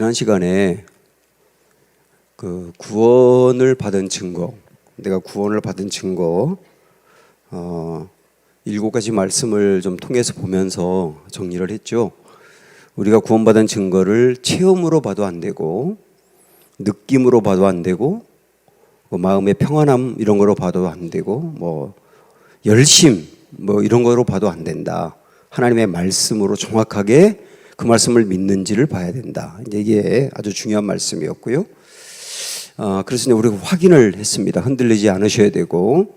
지난 시간에 그 구원을 받은 증거, 내가 구원을 받은 증거 7가지 말씀을 좀 통해서 보면서 정리를 했죠. 우리가 구원받은 증거를 체험으로 봐도 안 되고, 느낌으로 봐도 안 되고, 마음의 평안함 이런 거로 봐도 안 되고, 열심 이런 거로 봐도 안 된다. 하나님의 말씀으로 정확하게 그 말씀을 믿는지를 봐야 된다. 이게 아주 중요한 말씀이었고요. 그래서 우리가 확인을 했습니다. 흔들리지 않으셔야 되고,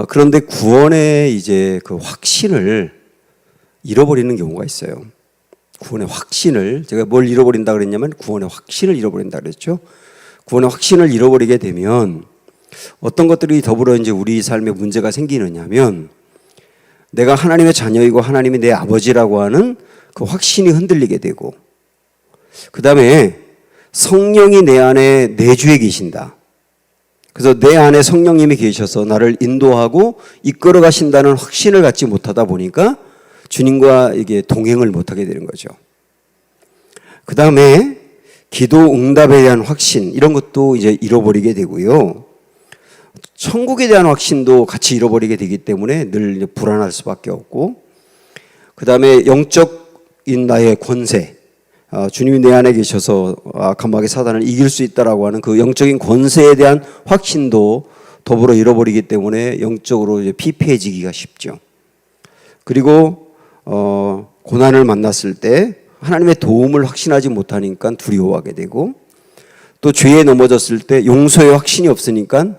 그런데 구원의 이제 그 확신을 잃어버리는 경우가 있어요. 구원의 확신을, 제가 뭘 잃어버린다 그랬냐면 구원의 확신을 잃어버린다 그랬죠. 구원의 확신을 잃어버리게 되면 어떤 것들이 더불어 이제 우리 삶에 문제가 생기느냐면, 내가 하나님의 자녀이고 하나님이 내 아버지라고 하는 그 확신이 흔들리게 되고, 그 다음에 성령이 내 안에 내주에 계신다. 그래서 내 안에 성령님이 계셔서 나를 인도하고 이끌어 가신다는 확신을 갖지 못하다 보니까 주님과 이게 동행을 못하게 되는 거죠. 그 다음에 기도 응답에 대한 확신, 이런 것도 이제 잃어버리게 되고요. 천국에 대한 확신도 같이 잃어버리게 되기 때문에 늘 불안할 수밖에 없고, 그 다음에 영적인 나의 권세, 주님이 내 안에 계셔서 감막의 사단을 이길 수 있다라고 하는 그 영적인 권세에 대한 확신도 더불어 잃어버리기 때문에 영적으로 이제 피폐해지기가 쉽죠. 그리고 고난을 만났을 때 하나님의 도움을 확신하지 못하니까 두려워하게 되고, 또 죄에 넘어졌을 때 용서의 확신이 없으니까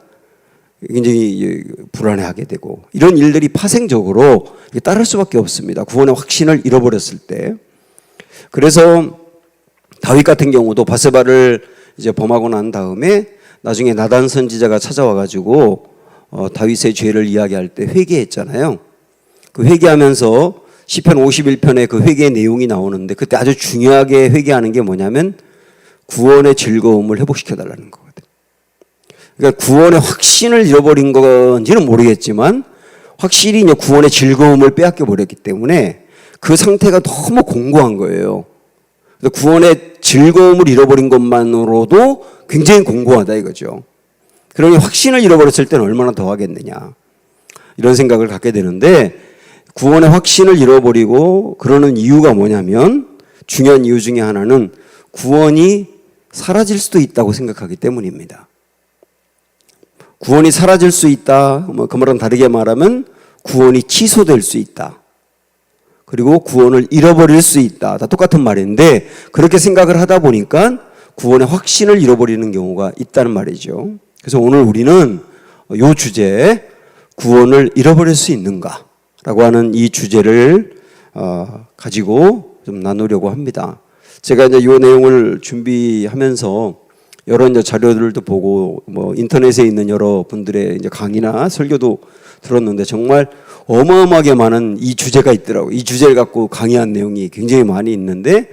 굉장히 불안해하게 되고, 이런 일들이 파생적으로 따를 수밖에 없습니다. 구원의 확신을 잃어버렸을 때. 그래서 다윗 같은 경우도 바세바를 이제 범하고 난 다음에 나중에 나단 선지자가 찾아와 가지고 다윗의 죄를 이야기할 때 회개했잖아요. 그 회개하면서 시편 51편에 그 회개의 내용이 나오는데, 그때 아주 중요하게 회개하는 게 뭐냐면 구원의 즐거움을 회복시켜 달라는 거거든요. 그러니까 구원의 확신을 잃어버린 건지는 모르겠지만 확실히 이제 구원의 즐거움을 빼앗겨 버렸기 때문에 그 상태가 너무 공고한 거예요. 구원의 즐거움을 잃어버린 것만으로도 굉장히 공고하다 이거죠. 그러니 확신을 잃어버렸을 때는 얼마나 더 하겠느냐, 이런 생각을 갖게 되는데, 구원의 확신을 잃어버리고 그러는 이유가 뭐냐면, 중요한 이유 중에 하나는 구원이 사라질 수도 있다고 생각하기 때문입니다. 구원이 사라질 수 있다, 그 말은 다르게 말하면 구원이 취소될 수 있다, 그리고 구원을 잃어버릴 수 있다. 다 똑같은 말인데, 그렇게 생각을 하다 보니까 구원의 확신을 잃어버리는 경우가 있다는 말이죠. 그래서 오늘 우리는 이 주제, 구원을 잃어버릴 수 있는가 라고 하는 이 주제를 가지고 좀 나누려고 합니다. 제가 이제 이 내용을 준비하면서 여러 이제 자료들도 보고 인터넷에 있는 여러 분들의 이제 강의나 설교도 들었는데, 정말 어마어마하게 많은 이 주제가 있더라고요. 이 주제를 갖고 강의한 내용이 굉장히 많이 있는데,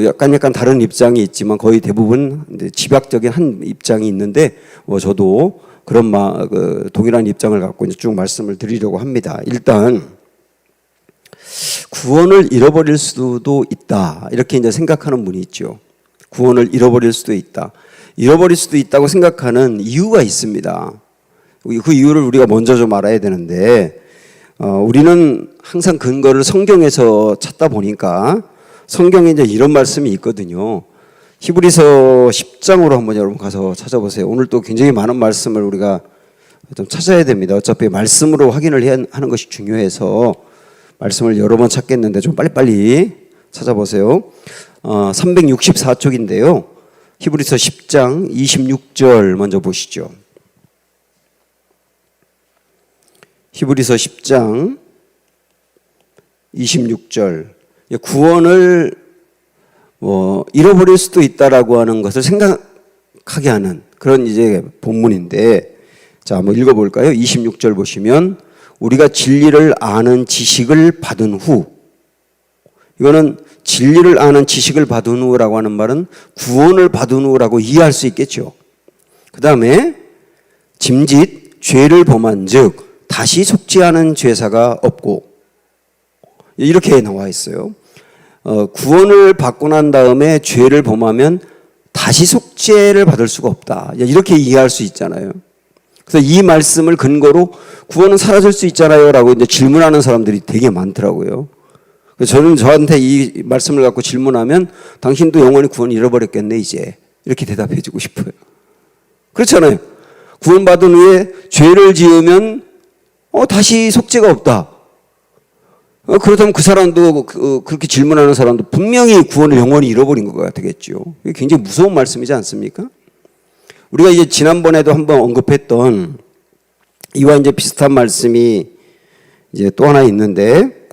약간 다른 입장이 있지만 거의 대부분 집약적인 한 입장이 있는데, 저도 그런 동일한 입장을 갖고 이제 쭉 말씀을 드리려고 합니다. 일단 구원을 잃어버릴 수도 있다, 이렇게 이제 생각하는 분이 있죠. 구원을 잃어버릴 수도 있다. 잃어버릴 수도 있다고 생각하는 이유가 있습니다. 그 이유를 우리가 먼저 좀 알아야 되는데, 우리는 항상 근거를 성경에서 찾다 보니까 성경에 이제 이런 말씀이 있거든요. 히브리서 10장으로 한번 여러분 가서 찾아보세요. 오늘 또 굉장히 많은 말씀을 우리가 좀 찾아야 됩니다. 어차피 말씀으로 확인을 하는 것이 중요해서 말씀을 여러 번 찾겠는데 좀 빨리빨리 찾아보세요. 364쪽인데요. 히브리서 10장 26절 먼저 보시죠. 히브리서 10장 26절. 구원을 잃어버릴 수도 있다라고 하는 것을 생각하게 하는 그런 이제 본문인데, 자, 한번 읽어볼까요? 26절 보시면, 우리가 진리를 아는 지식을 받은 후, 이거는 진리를 아는 지식을 받은 후라고 하는 말은 구원을 받은 후라고 이해할 수 있겠죠. 그 다음에 짐짓 죄를 범한 즉 다시 속지 않은 죄사가 없고, 이렇게 나와 있어요. 구원을 받고 난 다음에 죄를 범하면 다시 속죄를 받을 수가 없다. 이렇게 이해할 수 있잖아요. 그래서 이 말씀을 근거로 구원은 사라질 수 있잖아요 라고 이제 질문하는 사람들이 되게 많더라고요. 저는 저한테 이 말씀을 갖고 질문하면 당신도 영원히 구원 잃어버렸겠네 이제 이렇게 대답해 주고 싶어요. 그렇잖아요. 구원받은 후에 죄를 지으면 다시 속죄가 없다. 그렇다면 그 사람도 그렇게 질문하는 사람도 분명히 구원을 영원히 잃어버린 것 같겠죠. 이게 굉장히 무서운 말씀이지 않습니까? 우리가 이제 지난번에도 한번 언급했던 이와 이제 비슷한 말씀이 이제 또 하나 있는데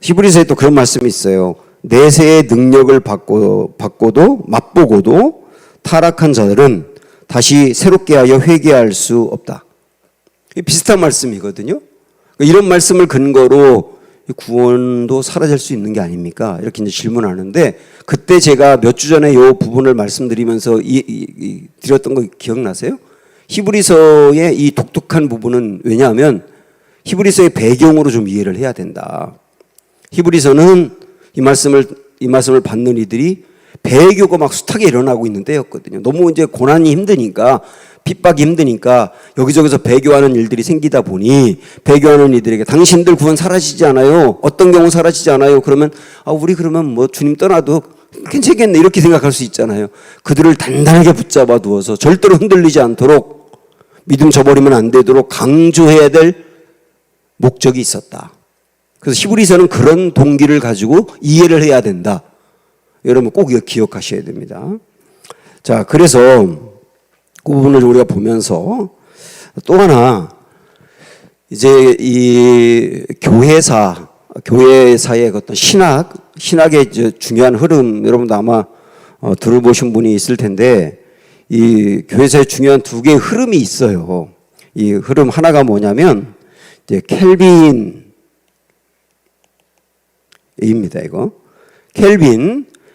히브리서에 또 그런 말씀이 있어요. 내세의 능력을 받고도 맛보고도 타락한 자들은 다시 새롭게 하여 회개할 수 없다. 비슷한 말씀이거든요. 이런 말씀을 근거로 구원도 사라질 수 있는 게 아닙니까? 이렇게 이제 질문하는데 그때 제가 몇 주 전에 이 부분을 말씀드리면서 드렸던 거 기억나세요? 히브리서의 이 독특한 부분은 왜냐하면 히브리서의 배경으로 좀 이해를 해야 된다. 히브리서는 이 말씀을 받는 이들이 배교가 막 숱하게 일어나고 있는 때였거든요. 너무 이제 고난이 힘드니까 핍박이 힘드니까 여기저기서 배교하는 일들이 생기다 보니 배교하는 이들에게 당신들 구원 사라지지 않아요? 어떤 경우 사라지지 않아요? 그러면 우리 그러면 뭐 주님 떠나도 괜찮겠네 이렇게 생각할 수 있잖아요. 그들을 단단하게 붙잡아 두어서 절대로 흔들리지 않도록 믿음 저버리면 안 되도록 강조해야 될 목적이 있었다. 그래서 히브리서는 그런 동기를 가지고 이해를 해야 된다. 여러분 꼭 이거 기억하셔야 됩니다. 자, 그래서 그 부분을 우리가 보면서 또 하나 이제 이 교회사의 어떤 신학의 이제 중요한 흐름 여러분도 아마 들어보신 분이 있을 텐데 이 교회사의 중요한 두 개의 흐름이 있어요. 이 흐름 하나가 뭐냐면 이제 켈빈입니다. 이거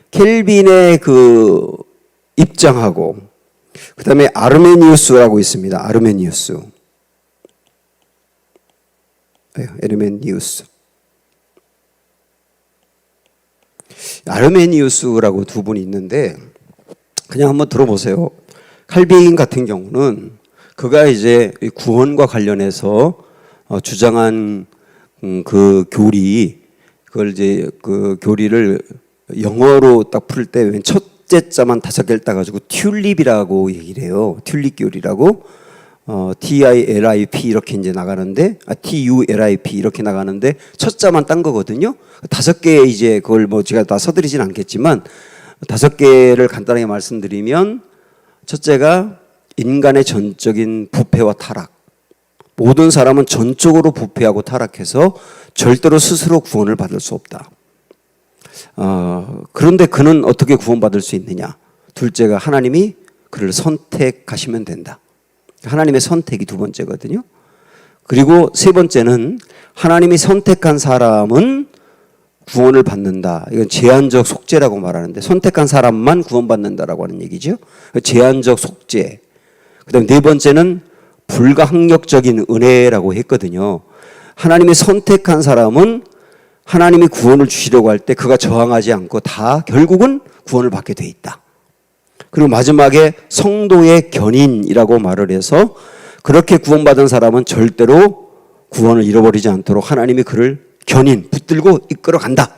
켈빈의 그 입장하고 그 다음에 아르메니우스라고 있습니다. 아르메니우스라고 두 분이 있는데 그냥 한번 들어보세요. 칼빈 같은 경우는 그가 이제 구원과 관련해서 주장한 그 교리 그걸 이제 그 교리를 영어로 딱 풀 때 웬 첫째 자만 5개를 따가지고 튤립이라고 얘기를 해요. 튤립 교리라고 TILIP 이렇게 이제 나가는데 TULIP 이렇게 나가는데 첫 자만 딴 거거든요. 5개 이제 그걸 뭐 제가 다 써드리진 않겠지만 5개를 간단하게 말씀드리면 첫째가 인간의 전적인 부패와 타락. 모든 사람은 전적으로 부패하고 타락해서 절대로 스스로 구원을 받을 수 없다. 그런데 그는 어떻게 구원받을 수 있느냐? 둘째가 하나님이 그를 선택하시면 된다. 하나님의 선택이 두 번째거든요. 그리고 세 번째는 하나님이 선택한 사람은 구원을 받는다. 이건 제한적 속죄라고 말하는데 선택한 사람만 구원받는다라고 하는 얘기죠. 제한적 속죄. 그다음에 네 번째는 불가항력적인 은혜라고 했거든요. 하나님이 선택한 사람은 하나님이 구원을 주시려고 할 때 그가 저항하지 않고 다 결국은 구원을 받게 돼 있다. 그리고 마지막에 성도의 견인이라고 말을 해서 그렇게 구원받은 사람은 절대로 구원을 잃어버리지 않도록 하나님이 그를 견인, 붙들고 이끌어 간다.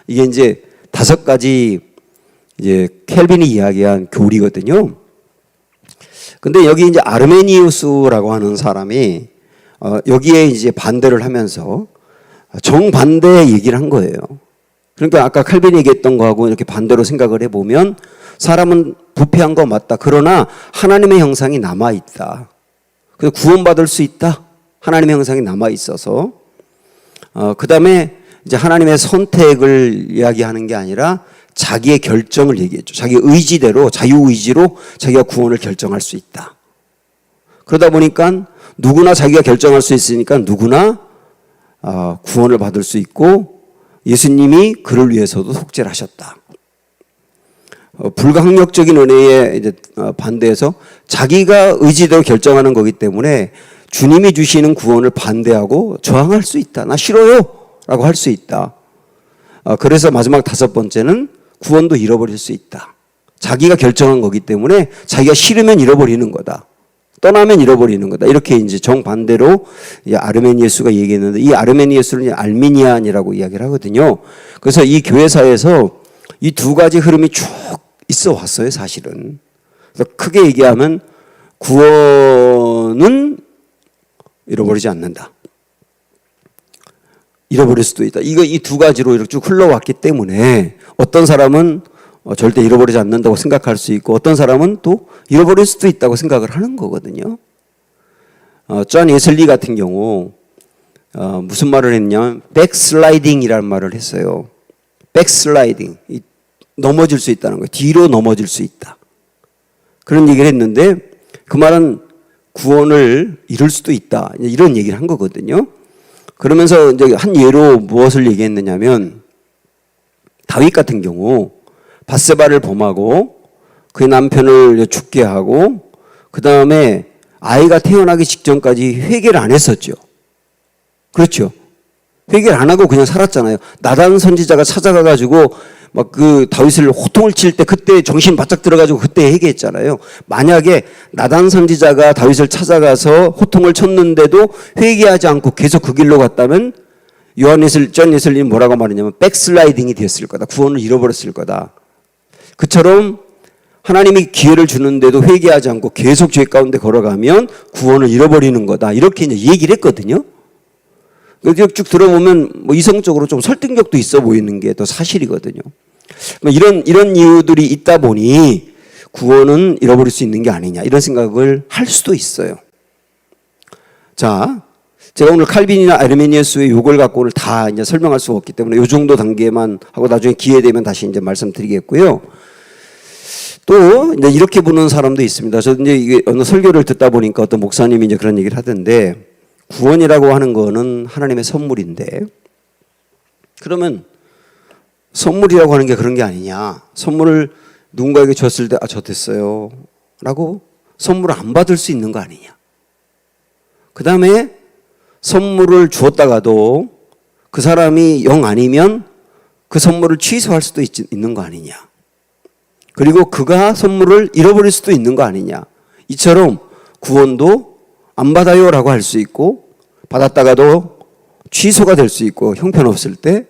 이게 이제 5가지 이제 켈빈이 이야기한 교리거든요. 근데 여기 이제 아르메니우스라고 하는 사람이 여기에 이제 반대를 하면서 정반대의 얘기를 한 거예요. 그러니까 아까 칼빈이 얘기했던 거하고 이렇게 반대로 생각을 해보면 사람은 부패한 거 맞다. 그러나 하나님의 형상이 남아있다. 그래서 구원받을 수 있다. 하나님의 형상이 남아있어서 그 다음에 이제 하나님의 선택을 이야기하는 게 아니라 자기의 결정을 얘기했죠. 자기 의지대로 자유의지로 자기가 구원을 결정할 수 있다. 그러다 보니까 누구나 자기가 결정할 수 있으니까 누구나 구원을 받을 수 있고 예수님이 그를 위해서도 속죄를 하셨다. 불가항력적인 은혜에 이제 반대해서 자기가 의지대로 결정하는 거기 때문에 주님이 주시는 구원을 반대하고 저항할 수 있다. 나 싫어요 라고 할 수 있다. 그래서 마지막 다섯 번째는 구원도 잃어버릴 수 있다. 자기가 결정한 거기 때문에 자기가 싫으면 잃어버리는 거다. 떠나면 잃어버리는 거다. 이렇게 이제 정반대로 아르메니에스가 얘기했는데, 이 아르메니에스는 알미니안이라고 이야기를 하거든요. 그래서 이 교회사에서 이 두 가지 흐름이 쭉 있어 왔어요, 사실은. 그래서 크게 얘기하면 구원은 잃어버리지 않는다. 잃어버릴 수도 있다. 이 두 가지로 이렇게 쭉 흘러왔기 때문에 어떤 사람은 절대 잃어버리지 않는다고 생각할 수 있고, 어떤 사람은 또 잃어버릴 수도 있다고 생각을 하는 거거든요. 존 웨슬리 같은 경우 무슨 말을 했냐면 백슬라이딩이라는 말을 했어요. 백슬라이딩, 넘어질 수 있다는 거예요. 뒤로 넘어질 수 있다. 그런 얘기를 했는데, 그 말은 구원을 잃을 수도 있다, 이런 얘기를 한 거거든요. 그러면서 이제 한 예로 무엇을 얘기했느냐면, 다윗 같은 경우 밧세바를 범하고 그의 남편을 죽게 하고 그 다음에 아이가 태어나기 직전까지 회개를 안 했었죠. 그렇죠. 회개를 안 하고 그냥 살았잖아요. 나단 선지자가 찾아가가지고 막 그 다윗을 호통을 칠 때 그때 정신 바짝 들어가지고 그때 회개했잖아요. 만약에 나단 선지자가 다윗을 찾아가서 호통을 쳤는데도 회개하지 않고 계속 그 길로 갔다면 존 웨슬리는 뭐라고 말했냐면 백슬라이딩이 되었을 거다. 구원을 잃어버렸을 거다. 그처럼 하나님이 기회를 주는데도 회개하지 않고 계속 죄 가운데 걸어가면 구원을 잃어버리는 거다. 이렇게 이제 얘기를 했거든요. 쭉 들어보면 뭐 이성적으로 좀 설득력도 있어 보이는 게 또 사실이거든요. 이런 이유들이 있다 보니 구원은 잃어버릴 수 있는 게 아니냐, 이런 생각을 할 수도 있어요. 자, 제가 오늘 칼빈이나 아르메니에스의 요걸 갖고 오늘 다 이제 설명할 수가 없기 때문에 요 정도 단계만 하고 나중에 기회 되면 다시 이제 말씀드리겠고요. 또 이제 이렇게 보는 사람도 있습니다. 저 이제 이게 어느 설교를 듣다 보니까 어떤 목사님이 이제 그런 얘기를 하던데, 구원이라고 하는 거는 하나님의 선물인데, 그러면 선물이라고 하는 게 그런 게 아니냐. 선물을 누군가에게 줬을 때, 저 됐어요 라고 선물을 안 받을 수 있는 거 아니냐. 그 다음에 선물을 주었다가도 그 사람이 영 아니면 그 선물을 취소할 수도 있는 거 아니냐. 그리고 그가 선물을 잃어버릴 수도 있는 거 아니냐. 이처럼 구원도 안 받아요 라고 할 수 있고, 받았다가도 취소가 될 수 있고, 형편없을 때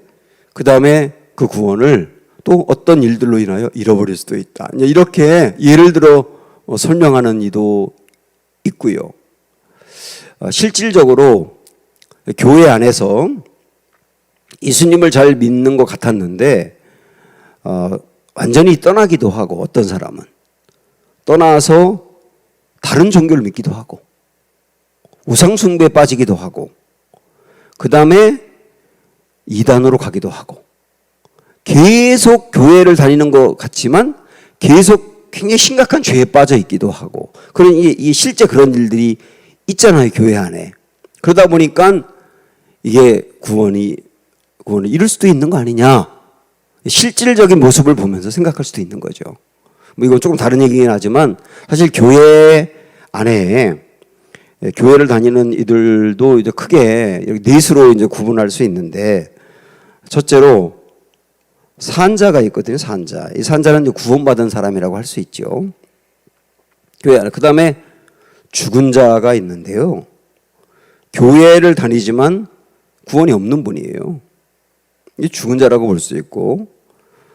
그 다음에 그 구원을 또 어떤 일들로 인하여 잃어버릴 수도 있다. 이렇게 예를 들어 설명하는 이도 있고요. 실질적으로 교회 안에서 예수님을 잘 믿는 것 같았는데 완전히 떠나기도 하고, 어떤 사람은 떠나서 다른 종교를 믿기도 하고 우상숭배에 빠지기도 하고, 그 다음에 이단으로 가기도 하고, 계속 교회를 다니는 것 같지만 계속 굉장히 심각한 죄에 빠져 있기도 하고, 그런 이 실제 그런 일들이 있잖아요, 교회 안에. 그러다 보니까 이게 구원을 잃을 수도 있는 거 아니냐, 실질적인 모습을 보면서 생각할 수도 있는 거죠. 뭐 이건 조금 다른 얘기긴 하지만, 사실 교회 안에 교회를 다니는 이들도 이제 크게 넷으로 이제 구분할 수 있는데, 첫째로 산자가 있거든요. 산자. 이 산자는 이제 구원받은 사람이라고 할 수 있죠. 교회 안에. 그 다음에 죽은 자가 있는데요. 교회를 다니지만 구원이 없는 분이에요. 이 죽은 자라고 볼 수 있고,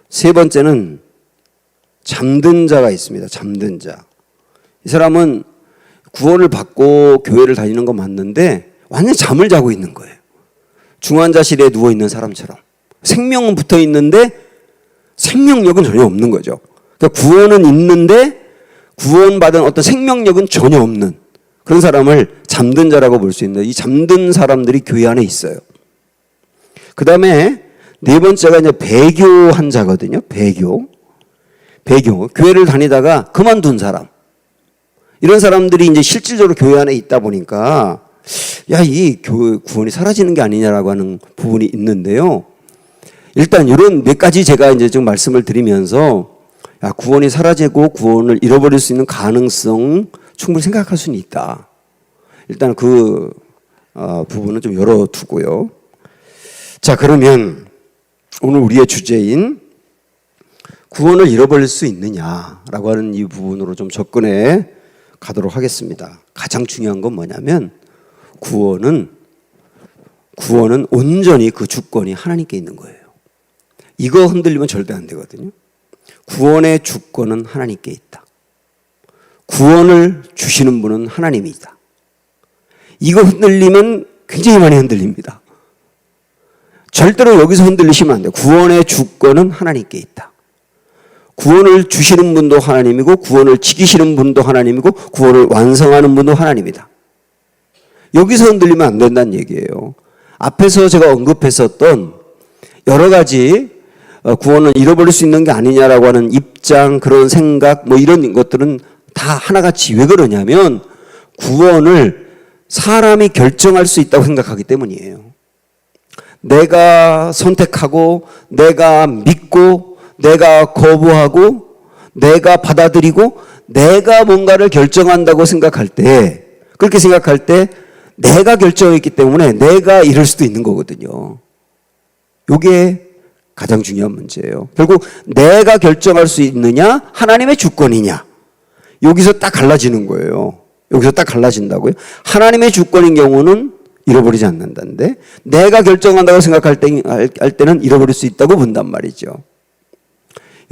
세 번째는 잠든 자가 있습니다. 잠든 자. 이 사람은 구원을 받고 교회를 다니는 건 맞는데 완전히 잠을 자고 있는 거예요. 중환자실에 누워 있는 사람처럼. 생명은 붙어 있는데 생명력은 전혀 없는 거죠. 그러니까 구원은 있는데 구원받은 어떤 생명력은 전혀 없는 그런 사람을 잠든 자라고 볼 수 있는데, 이 잠든 사람들이 교회 안에 있어요. 그 다음에 네 번째가 이제 배교한 자거든요. 배교. 교회를 다니다가 그만둔 사람. 이런 사람들이 이제 실질적으로 교회 안에 있다 보니까, 이 교회 구원이 사라지는 게 아니냐라고 하는 부분이 있는데요. 일단 이런 몇 가지 제가 이제 좀 말씀을 드리면서, 구원이 사라지고 구원을 잃어버릴 수 있는 가능성 충분히 생각할 수는 있다. 일단 그 부분은 좀 열어두고요. 자, 그러면 오늘 우리의 주제인 구원을 잃어버릴 수 있느냐라고 하는 이 부분으로 좀 접근해 가도록 하겠습니다. 가장 중요한 건 뭐냐면 구원은 온전히 그 주권이 하나님께 있는 거예요. 이거 흔들리면 절대 안 되거든요. 구원의 주권은 하나님께 있다. 구원을 주시는 분은 하나님이다. 이거 흔들리면 굉장히 많이 흔들립니다. 절대로 여기서 흔들리시면 안 돼요. 구원의 주권은 하나님께 있다. 구원을 주시는 분도 하나님이고 구원을 지키시는 분도 하나님이고 구원을 완성하는 분도 하나님이다. 여기서 흔들리면 안 된다는 얘기예요. 앞에서 제가 언급했었던 여러 가지 구원을 잃어버릴 수 있는 게 아니냐라고 하는 입장, 그런 생각, 뭐 이런 것들은 다 하나같이 왜 그러냐면 구원을 사람이 결정할 수 있다고 생각하기 때문이에요. 내가 선택하고 내가 믿고 내가 거부하고 내가 받아들이고 내가 뭔가를 결정한다고 생각할 때, 그렇게 생각할 때 내가 결정했기 때문에 내가 이럴 수도 있는 거거든요. 이게 가장 중요한 문제예요. 결국 내가 결정할 수 있느냐 하나님의 주권이냐, 여기서 딱 갈라지는 거예요. 여기서 딱 갈라진다고요. 하나님의 주권인 경우는 잃어버리지 않는다는데 내가 결정한다고 생각할 때는 잃어버릴 수 있다고 본단 말이죠.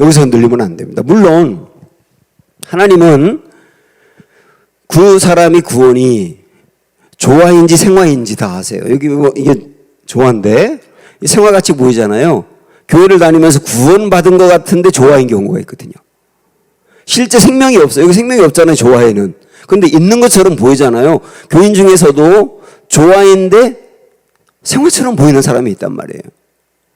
여기서 흔들리면 안 됩니다. 물론 하나님은 그 사람이 구원이 조화인지 생화인지 다 아세요. 여기 뭐 이게 조화인데 생화같이 보이잖아요. 교회를 다니면서 구원받은 것 같은데 조화인 경우가 있거든요. 실제 생명이 없어요. 여기 생명이 없잖아요, 조화에는. 근데 있는 것처럼 보이잖아요. 교인 중에서도 조화인데 생화처럼 보이는 사람이 있단 말이에요.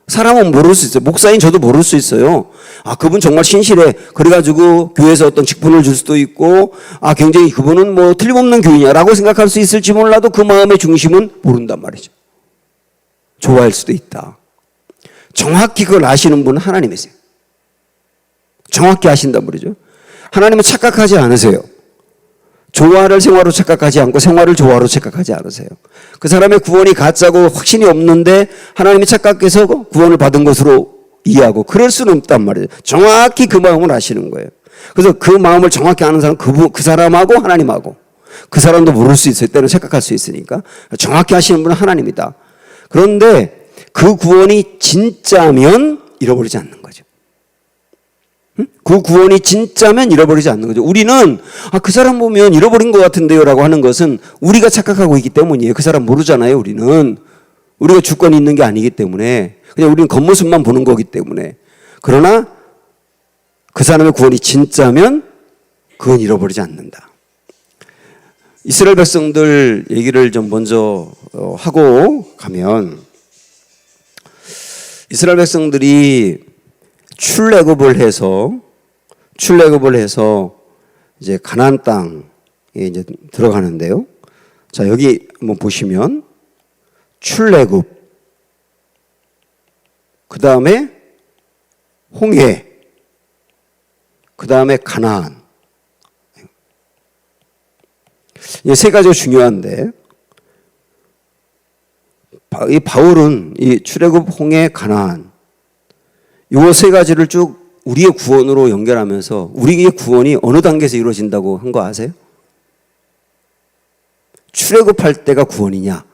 사람은 모를 수 있어요. 목사인 저도 모를 수 있어요. 아, 그분 정말 신실해. 그래가지고 교회에서 어떤 직분을 줄 수도 있고, 아, 굉장히 그분은 뭐 틀림없는 교인이야라고 생각할 수 있을지 몰라도 그 마음의 중심은 모른단 말이죠. 좋아할 수도 있다. 정확히 그걸 아시는 분은 하나님이세요. 정확히 아신단 말이죠. 하나님은 착각하지 않으세요. 조화를 생화로 착각하지 않고 생화를 조화로 착각하지 않으세요. 그 사람의 구원이 가짜고 확신이 없는데 하나님이 착각해서 구원을 받은 것으로 이해하고 그럴 수는 없단 말이에요. 정확히 그 마음을 아시는 거예요. 그래서 그 마음을 정확히 아는 사람은 그 사람하고 하나님하고, 그 사람도 모를 수 있을 때는 착각할 수 있으니까 정확히 아시는 분은 하나님이다. 그런데 그 구원이 진짜면 잃어버리지 않는 거죠. 그 구원이 진짜면 잃어버리지 않는 거죠. 우리는 그 사람 보면 잃어버린 것 같은데요 라고 하는 것은 우리가 착각하고 있기 때문이에요. 그 사람 모르잖아요. 우리가 주권이 있는 게 아니기 때문에 그냥 우리는 겉모습만 보는 거기 때문에. 그러나 그 사람의 구원이 진짜면 그건 잃어버리지 않는다. 이스라엘 백성들 얘기를 좀 먼저 하고 가면, 이스라엘 백성들이 출애굽을 해서 이제 가나안 땅에 이제 들어가는데요. 자, 여기 한번 보시면 출애굽, 그 다음에 홍해, 그 다음에 가나안. 이 세 가지가 중요한데, 이 바울은 이 출애굽, 홍해, 가나안, 이 세 가지를 쭉 우리의 구원으로 연결하면서 우리의 구원이 어느 단계에서 이루어진다고 한 거 아세요? 출애굽할 때가 구원이냐,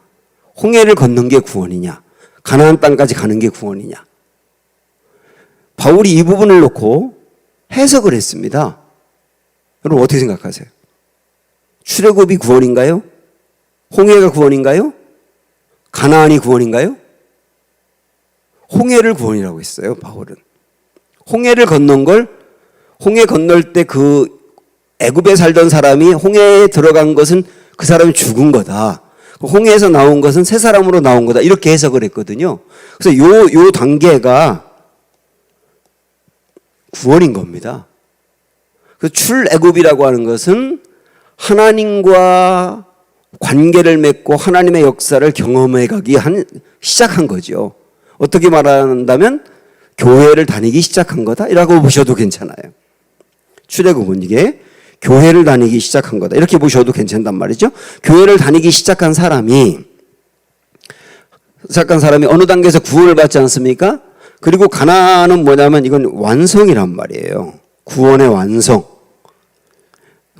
홍해를 걷는 게 구원이냐, 가나안 땅까지 가는 게 구원이냐. 바울이 이 부분을 놓고 해석을 했습니다. 여러분 어떻게 생각하세요? 출애굽이 구원인가요? 홍해가 구원인가요? 가나안이 구원인가요? 홍해를 구원이라고 했어요, 바울은. 홍해를 건넌 걸, 홍해 건널 때 그 애굽에 살던 사람이 홍해에 들어간 것은 그 사람이 죽은 거다. 홍해에서 나온 것은 새 사람으로 나온 거다. 이렇게 해석을 했거든요. 그래서 요 단계가 구원인 겁니다. 그 출애굽이라고 하는 것은 하나님과 관계를 맺고 하나님의 역사를 경험해 가기 시작한 거죠. 어떻게 말한다면 교회를 다니기 시작한 거다라고 보셔도 괜찮아요. 출애굽은 이게 교회를 다니기 시작한 거다, 이렇게 보셔도 괜찮단 말이죠. 교회를 다니기 시작한 사람이 어느 단계에서 구원을 받지 않습니까? 그리고 가나안은 뭐냐면 이건 완성이란 말이에요. 구원의 완성.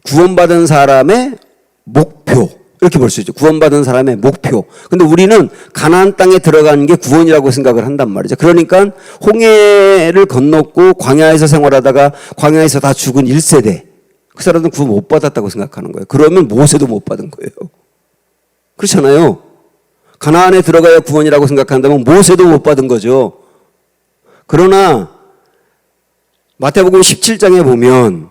구원받은 사람의 목표. 이렇게 볼 수 있죠. 구원받은 사람의 목표. 근데 우리는 가나안 땅에 들어가는 게 구원이라고 생각을 한단 말이죠. 그러니까 홍해를 건넜고 광야에서 생활하다가 광야에서 다 죽은 1세대. 그 사람들은 구원 못 받았다고 생각하는 거예요. 그러면 모세도 못 받은 거예요. 그렇잖아요. 가나안에 들어가야 구원이라고 생각한다면 모세도 못 받은 거죠. 그러나 마태복음 17장에 보면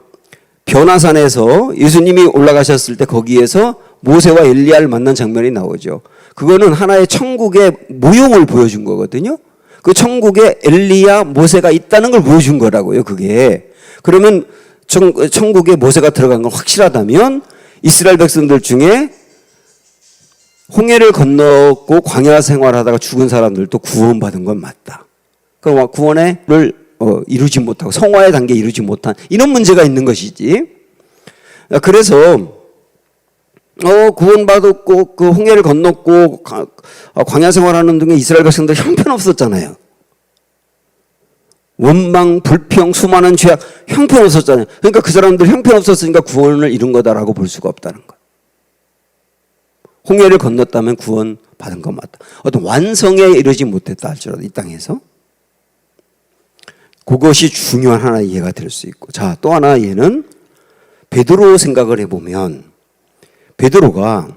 변화산에서 예수님이 올라가셨을 때 거기에서 모세와 엘리야를 만난 장면이 나오죠. 그거는 하나의 천국의 모형을 보여준 거거든요. 그 천국에 엘리야, 모세가 있다는 걸 보여준 거라고요. 그게. 그러면 천국에 모세가 들어간 건 확실하다면 이스라엘 백성들 중에 홍해를 건넜고 광야 생활하다가 죽은 사람들도 구원받은 건 맞다. 그럼 구원을 이루지 못하고 성화의 단계에 이루지 못한 이런 문제가 있는 것이지. 그래서 구원받았고 그 홍해를 건넜고 광야 생활하는 중에 이스라엘 백성들 형편없었잖아요. 원망, 불평, 수많은 죄악 형편없었잖아요. 그러니까 그 사람들 형편없었으니까 구원을 이룬 거다라고 볼 수가 없다는 거예요. 홍해를 건넜다면 구원 받은 건 맞다. 어떤 완성에 이르지 못했다 할지라도 이 땅에서 그것이 중요한 하나의 이해가 될 수 있고. 자, 또 하나 예는 베드로 생각을 해보면 베드로가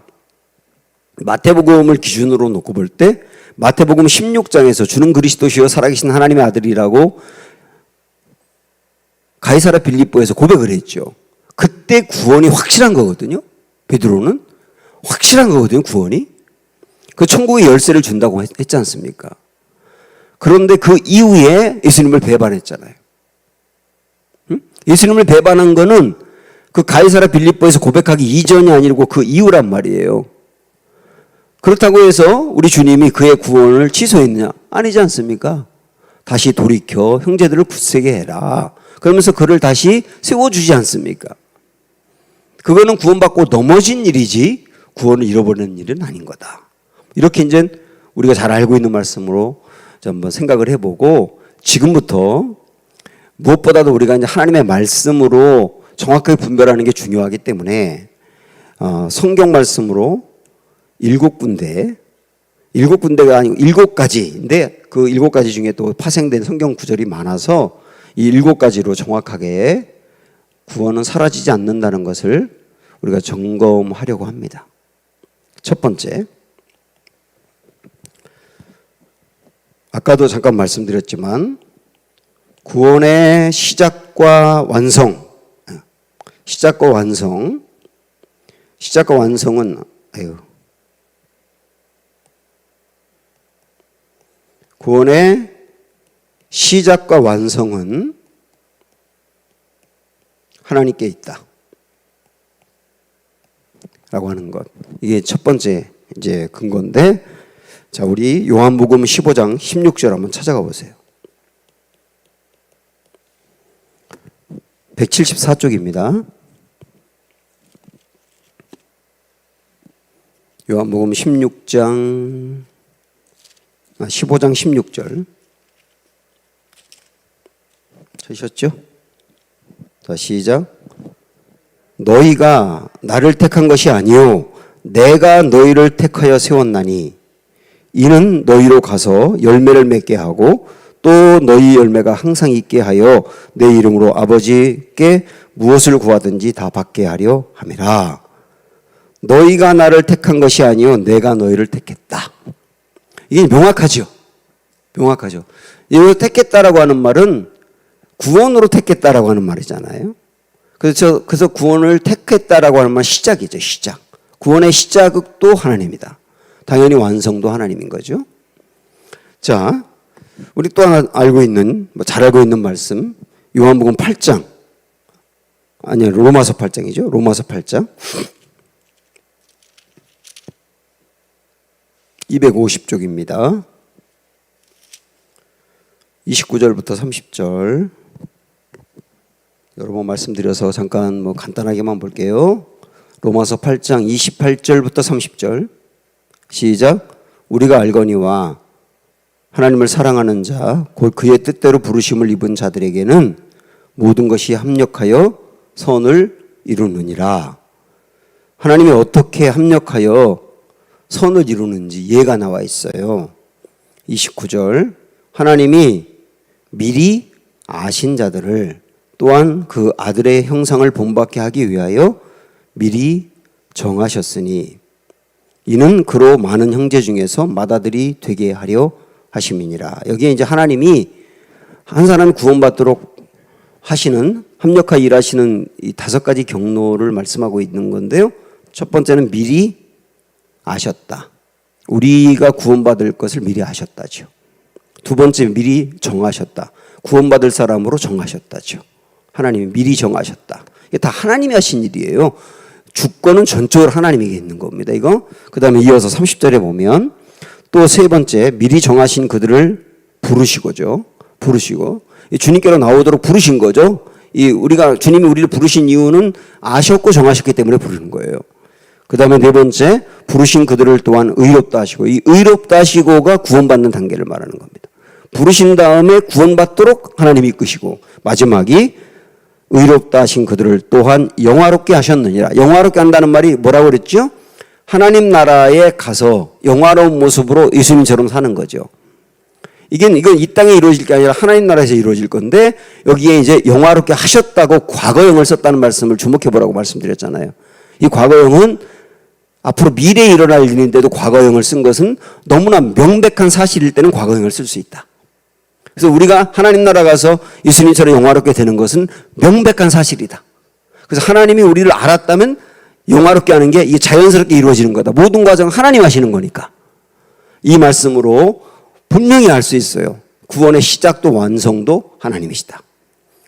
마태복음을 기준으로 놓고 볼 때 마태복음 16장에서 주는 그리스도시요 살아계신 하나님의 아들이라고 가이사랴 빌립보에서 고백을 했죠. 그때 구원이 확실한 거거든요. 베드로는 확실한 거거든요. 구원이. 그 천국의 열쇠를 준다고 했지 않습니까? 그런데 그 이후에 예수님을 배반했잖아요. 예수님을 배반한 거는 그 가이사랴 빌립보에서 고백하기 이전이 아니고 그 이후란 말이에요. 그렇다고 해서 우리 주님이 그의 구원을 취소했느냐? 아니지 않습니까? 다시 돌이켜 형제들을 굳세게 해라. 그러면서 그를 다시 세워주지 않습니까? 그거는 구원받고 넘어진 일이지 구원을 잃어버리는 일은 아닌 거다. 이렇게 이제 우리가 잘 알고 있는 말씀으로 한번 생각을 해보고 지금부터 무엇보다도 우리가 이제 하나님의 말씀으로 정확하게 분별하는 게 중요하기 때문에 성경 말씀으로 7군데가 아니고 7가지인데 그 7가지 중에 또 파생된 성경 구절이 많아서 이 7가지로 정확하게 구원은 사라지지 않는다는 것을 우리가 점검하려고 합니다. 첫 번째, 아까도 잠깐 말씀드렸지만 구원의 시작과 완성은 구원의 시작과 완성은 하나님께 있다. 라고 하는 것. 이게 첫 번째 이제 근거인데, 자, 우리 요한복음 15장 16절 한번 찾아가 보세요. 174쪽입니다. 요한복음 15장 16절. 찾으셨죠? 자, 시작. 너희가 나를 택한 것이 아니요 내가 너희를 택하여 세웠나니 이는 너희로 가서 열매를 맺게 하고 또 너희 열매가 항상 있게 하여 내 이름으로 아버지께 무엇을 구하든지 다 받게 하려 함이라. 너희가 나를 택한 것이 아니요 내가 너희를 택했다. 이게 명확하죠. 명확하죠. 이거 택했다라고 하는 말은 구원으로 택했다라고 하는 말이잖아요. 그래서 구원을 택했다라고 하는 말은 시작이죠. 시작. 구원의 시작도 하나님이다. 당연히 완성도 하나님인 거죠. 자, 우리 또 하나 잘 알고 있는 말씀, 요한복음 8장. 아니요, 로마서 8장이죠. 로마서 8장. 250쪽입니다. 29절부터 30절. 여러 번 말씀드려서 잠깐 간단하게만 볼게요. 로마서 8장 28절부터 30절. 시작. 우리가 알거니와 하나님을 사랑하는 자, 곧 그의 뜻대로 부르심을 입은 자들에게는 모든 것이 합력하여 선을 이루느니라. 하나님이 어떻게 합력하여 선을 이루는지 예가 나와 있어요. 29절, 하나님이 미리 아신 자들을 또한 그 아들의 형상을 본받게 하기 위하여 미리 정하셨으니 이는 그로 많은 형제 중에서 맏아들이 되게 하려 하심이니라. 여기에 이제 하나님이 한 사람 구원받도록 하시는, 합력하여 일하시는 이 5가지 경로를 말씀하고 있는 건데요. 첫 번째는 미리 아셨다. 우리가 구원받을 것을 미리 아셨다죠. 두 번째, 미리 정하셨다. 구원받을 사람으로 정하셨다죠. 하나님이 미리 정하셨다. 이게 다 하나님이 하신 일이에요. 주권은 전적으로 하나님에게 있는 겁니다. 이거. 그 다음에 이어서 30절에 보면 또 세 번째, 미리 정하신 그들을 부르시고죠. 부르시고 주님께로 나오도록 부르신 거죠. 주님이 우리를 부르신 이유는 아셨고 정하셨기 때문에 부르는 거예요. 그 다음에 네 번째, 부르신 그들을 또한 의롭다 하시고, 이 의롭다 하시고가 구원받는 단계를 말하는 겁니다. 부르신 다음에 구원받도록 하나님이 이끄시고, 마지막이 의롭다 하신 그들을 또한 영화롭게 하셨느니라. 영화롭게 한다는 말이 뭐라고 그랬죠? 하나님 나라에 가서 영화로운 모습으로 예수님처럼 사는 거죠. 이건 이 땅에 이루어질 게 아니라 하나님 나라에서 이루어질 건데, 여기에 이제 영화롭게 하셨다고 과거형을 썼다는 말씀을 주목해 보라고 말씀드렸잖아요. 이 과거형은 앞으로 미래에 일어날 일인데도 과거형을 쓴 것은 너무나 명백한 사실일 때는 과거형을 쓸 수 있다. 그래서 우리가 하나님 나라 가서 예수님처럼 영화롭게 되는 것은 명백한 사실이다. 그래서 하나님이 우리를 알았다면 영화롭게 하는 게 이게 자연스럽게 이루어지는 거다. 모든 과정은 하나님 하시는 거니까. 이 말씀으로 분명히 알 수 있어요. 구원의 시작도 완성도 하나님이시다.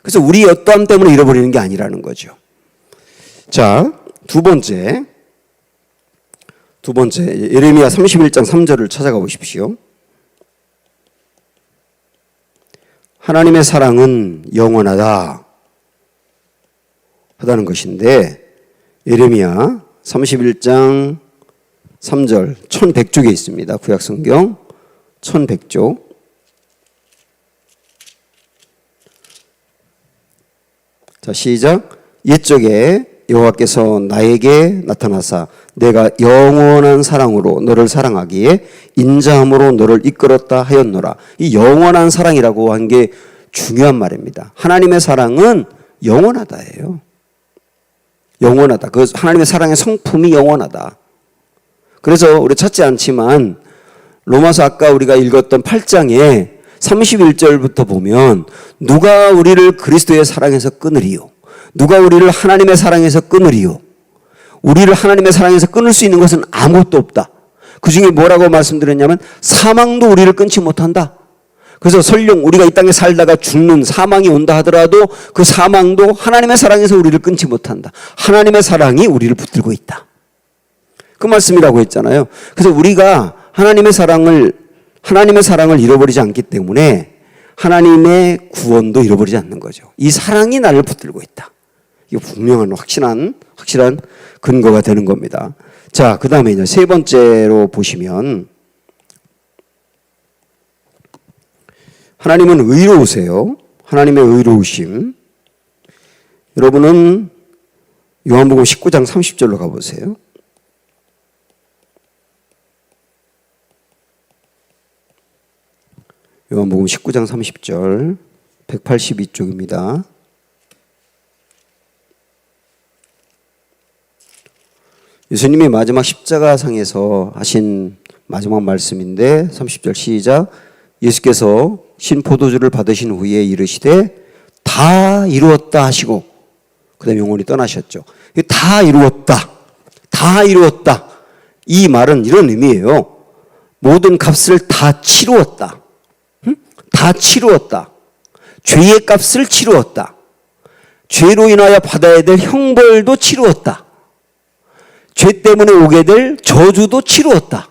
그래서 우리 어떠함 때문에 잃어버리는 게 아니라는 거죠. 자, 두 번째 예레미야 31장 3절을 찾아가 보십시오. 하나님의 사랑은 영원하다 하다는 것인데, 예레미야 31장 3절 1100쪽에 있습니다. 구약성경 1100쪽. 자, 시작. 옛적에 여호와께서 나에게 나타나사 내가 영원한 사랑으로 너를 사랑하기에 인자함으로 너를 이끌었다 하였노라. 이 영원한 사랑이라고 한 게 중요한 말입니다. 하나님의 사랑은 영원하다예요. 영원하다. 그 하나님의 사랑의 성품이 영원하다. 그래서 우리 찾지 않지만 로마서 아까 우리가 읽었던 8장에 31절부터 보면 누가 우리를 그리스도의 사랑에서 끊으리요? 누가 우리를 하나님의 사랑에서 끊으리요? 우리를 하나님의 사랑에서 끊을 수 있는 것은 아무것도 없다. 그 중에 뭐라고 말씀드렸냐면 사망도 우리를 끊지 못한다. 그래서 설령 우리가 이 땅에 살다가 죽는 사망이 온다 하더라도 그 사망도 하나님의 사랑에서 우리를 끊지 못한다. 하나님의 사랑이 우리를 붙들고 있다. 그 말씀이라고 했잖아요. 그래서 우리가 하나님의 사랑을 잃어버리지 않기 때문에 하나님의 구원도 잃어버리지 않는 거죠. 이 사랑이 나를 붙들고 있다. 이거 분명한 확실한 근거가 되는 겁니다. 자, 그 다음에 이제 세 번째로 보시면 하나님은 의로우세요. 하나님의 의로우심. 여러분은 요한복음 19장 30절로 가보세요. 요한복음 19장 30절 182쪽입니다. 예수님이 마지막 십자가상에서 하신 마지막 말씀인데 30절 시작. 예수께서 신포도주를 받으신 후에 이르시되 다 이루었다 하시고 그 다음에 영원히 떠나셨죠. 다 이루었다. 다 이루었다. 이 말은 이런 의미예요. 모든 값을 다 치루었다. 다 치루었다. 죄의 값을 치루었다. 죄로 인하여 받아야 될 형벌도 치루었다. 죄 때문에 오게 될 저주도 치루었다.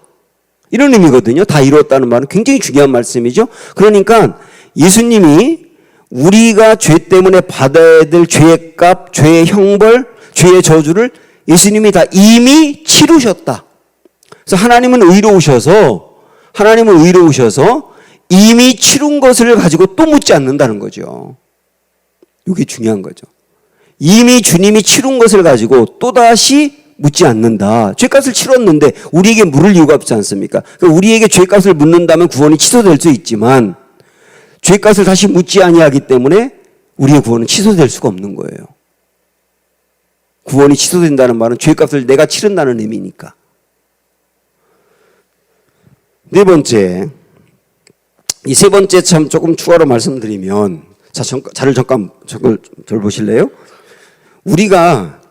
이런 의미거든요. 다 이루었다는 말은 굉장히 중요한 말씀이죠. 그러니까 예수님이 우리가 죄 때문에 받아야 될 죄의 값, 죄의 형벌, 죄의 저주를 예수님이 다 이미 치르셨다. 그래서 하나님은 의로우셔서 이미 치룬 것을 가지고 또 묻지 않는다는 거죠. 이게 중요한 거죠. 이미 주님이 치룬 것을 가지고 또다시 묻지 않는다. 죄값을 치렀는데 우리에게 물을 이유가 없지 않습니까? 그러니까 우리에게 죄값을 묻는다면 구원이 취소될 수 있지만 죄값을 다시 묻지 아니하기 때문에 우리의 구원은 취소될 수가 없는 거예요. 구원이 취소된다는 말은 죄값을 내가 치른다는 의미니까. 네 번째, 이 세 번째 참 조금 추가로 말씀드리면, 자를 잠깐 절 보실래요? 우리가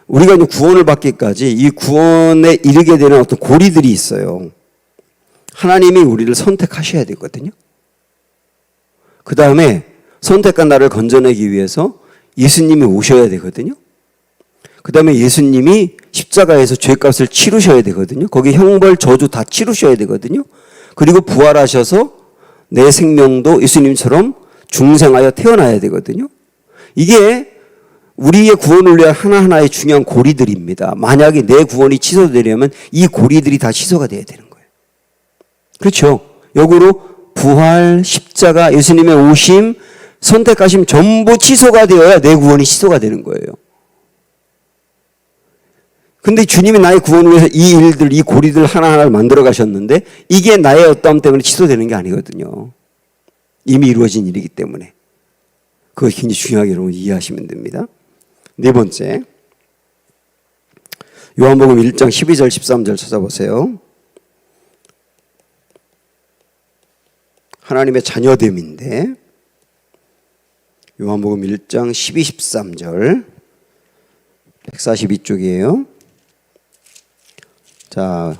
이제 구원을 받기까지 이 구원에 이르게 되는 어떤 고리들이 있어요. 하나님이 우리를 선택하셔야 되거든요. 그 다음에 선택한 나를 건져내기 위해서 예수님이 오셔야 되거든요. 그 다음에 예수님이 십자가에서 죄값을 치르셔야 되거든요. 거기 형벌, 저주 다 치르셔야 되거든요. 그리고 부활하셔서 내 생명도 예수님처럼 중생하여 태어나야 되거든요. 이게 우리의 구원을 위한 하나하나의 중요한 고리들입니다. 만약에 내 구원이 취소되려면 이 고리들이 다 취소가 돼야 되는 거예요. 그렇죠? 역으로 부활, 십자가, 예수님의 오심, 선택하심 전부 취소가 되어야 내 구원이 취소가 되는 거예요. 근데 주님이 나의 구원을 위해서 이 일들, 이 고리들 하나하나를 만들어 가셨는데 이게 나의 어떠함 때문에 취소되는 게 아니거든요. 이미 이루어진 일이기 때문에. 그거 굉장히 중요하게 여러분 이해하시면 됩니다. 네 번째, 요한복음 1장 12절 13절 찾아보세요. 하나님의 자녀됨인데 요한복음 1장 12, 13절 142쪽이에요. 자,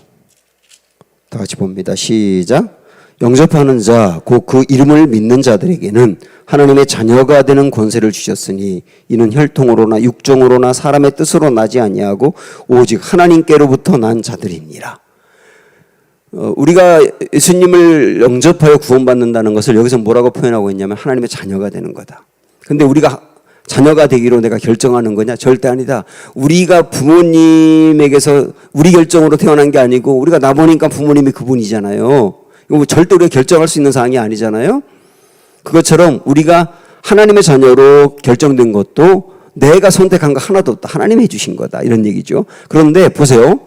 다 같이 봅니다. 시작. 영접하는 자, 곧 그 이름을 믿는 자들에게는 하나님의 자녀가 되는 권세를 주셨으니 이는 혈통으로나 육정으로나 사람의 뜻으로 나지 아니하고 오직 하나님께로부터 난 자들이니라. 우리가 예수님을 영접하여 구원받는다는 것을 여기서 뭐라고 표현하고 있냐면 하나님의 자녀가 되는 거다. 근데 우리가 자녀가 되기로 내가 결정하는 거냐? 절대 아니다. 우리가 부모님에게서 우리 결정으로 태어난 게 아니고 우리가 나 보니까 부모님이 그분이잖아요. 이거 뭐 절대 우리가 결정할 수 있는 사항이 아니잖아요. 그것처럼 우리가 하나님의 자녀로 결정된 것도 내가 선택한 거 하나도 없다. 하나님이 해주신 거다. 이런 얘기죠. 그런데 보세요.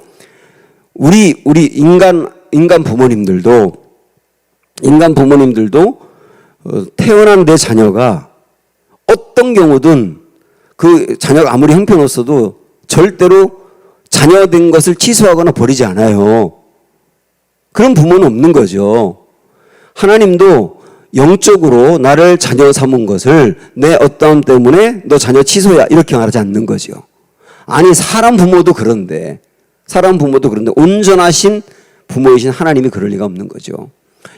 우리 인간 부모님들도 태어난 내 자녀가 어떤 경우든 그 자녀가 아무리 형편없어도 절대로 자녀된 것을 취소하거나 버리지 않아요. 그런 부모는 없는 거죠. 하나님도 영적으로 나를 자녀 삼은 것을 내 어떠함 때문에 너 자녀 취소야 이렇게 말하지 않는 거죠. 아니 사람 부모도 그런데 온전하신 부모이신 하나님이 그럴 리가 없는 거죠.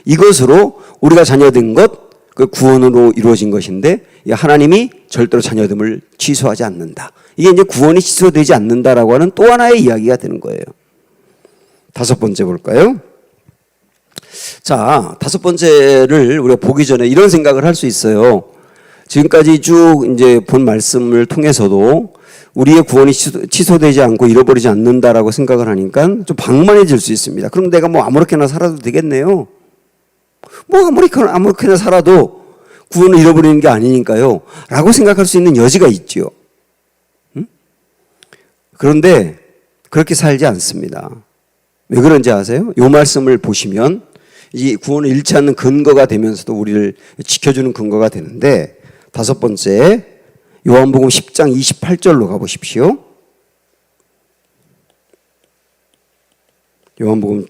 이것으로 우리가 자녀된 것 그 구원으로 이루어진 것인데 하나님이 절대로 자녀됨을 취소하지 않는다. 이게 이제 구원이 취소되지 않는다라고 하는 또 하나의 이야기가 되는 거예요. 다섯 번째 볼까요? 자, 다섯 번째를 우리가 보기 전에 이런 생각을 할 수 있어요. 지금까지 쭉 이제 본 말씀을 통해서도 우리의 구원이 취소되지 않고 잃어버리지 않는다라고 생각을 하니까 좀 방만해질 수 있습니다. 그럼 내가 뭐 아무렇게나 살아도 되겠네요. 뭐 아무렇게나 살아도 구원을 잃어버리는 게 아니니까요. 라고 생각할 수 있는 여지가 있죠. 그런데 그렇게 살지 않습니다. 왜 그런지 아세요? 이 말씀을 보시면 이 구원을 잃지 않는 근거가 되면서도 우리를 지켜주는 근거가 되는데 다섯 번째 요한복음 10장 28절로 가보십시오. 요한복음